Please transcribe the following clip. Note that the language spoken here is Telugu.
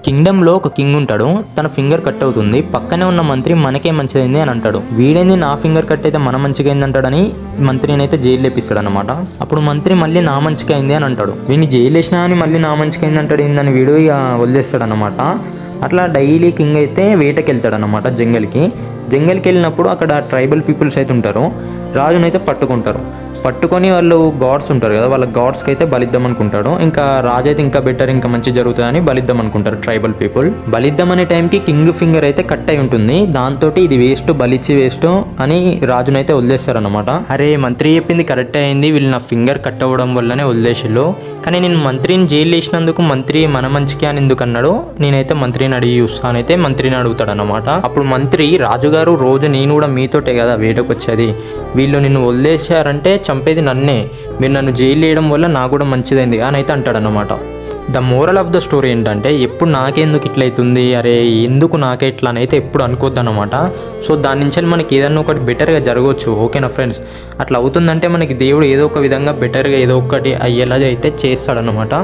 కింగ్డమ్లో ఒక కింగ్ ఉంటాడు. తన ఫింగర్ కట్ అవుతుంది. పక్కనే ఉన్న మంత్రి మనకే మంచిదైంది అని అంటాడు. వీడేంది నా ఫింగర్ కట్ అయితే మన మంచిగా అయింది అంటాడని మంత్రిని అయితే జైలు వేపిస్తాడు అనమాట. అప్పుడు మంత్రి మళ్ళీ నా మంచిగా అయింది అని అంటాడు. వీడిని జైలు వేసినా అని మళ్ళీ నా మంచిగా అయింది అంటాడు ఏందని వీడు ఇక వదిలేస్తాడు అనమాట. అట్లా డైలీ కింగ్ అయితే వేటకి వెళ్తాడు అనమాట జంగల్కి వెళ్ళినప్పుడు అక్కడ ట్రైబల్ పీపుల్స్ అయితే ఉంటారు. రాజునైతే పట్టుకొని వాళ్ళు గాడ్స్ ఉంటారు కదా, వాళ్ళ గాడ్స్కి అయితే బలిద్దాం అనుకుంటాడు. ఇంకా రాజు అయితే ఇంకా బెటర్ ఇంకా మంచి జరుగుతుందని బలిద్దాం అనుకుంటారు ట్రైబల్ పీపుల్. బలిద్దాం అనే టైంకి కింగ్ ఫింగర్ అయితే కట్ అయి ఉంటుంది. దాంతో ఇది వేస్ట్, బలిచ్చి వేస్ట్ అని రాజునైతే వదిలేస్తారనమాట. అరే మంత్రి చెప్పింది కరెక్ట్ అయింది, వీళ్ళు నా ఫింగర్ కట్ అవ్వడం వల్లనే వదిలేసిళ్ళు. కానీ నేను మంత్రిని జైలు వేసినందుకు మంత్రి మన మంచికి అని ఎందుకు అన్నాడు. నేనైతే మంత్రిని అడిగి చూస్తానైతే మంత్రిని అడుగుతాడు అనమాట. అప్పుడు మంత్రి, రాజుగారు రోజు నేను కూడా మీతోటే కదా వేటకు వచ్చేది, వీళ్ళు నిన్ను వదిలేశారంటే చంపేది నన్నే, మీరు నన్ను జైలు వేయడం వల్ల నాకు కూడా మంచిదైంది అని అయితే అంటాడనమాట. The moral of the story ఏంటంటే ఎప్పుడు నాకెందుకు ఇట్లా అవుతుంది, అరే ఎందుకు నాకే ఇట్లా అని అయితే ఎప్పుడు అనుకోద్దు అనమాట. సో దాని నుంచి మనకి ఏదన్నా ఒకటి బెటర్గా జరగవచ్చు. ఓకేనా ఫ్రెండ్స్, అట్లా అవుతుందంటే మనకి దేవుడు ఏదో ఒక విధంగా బెటర్గా ఏదో ఒకటి అయ్యేలా అయితే చేస్తాడనమాట.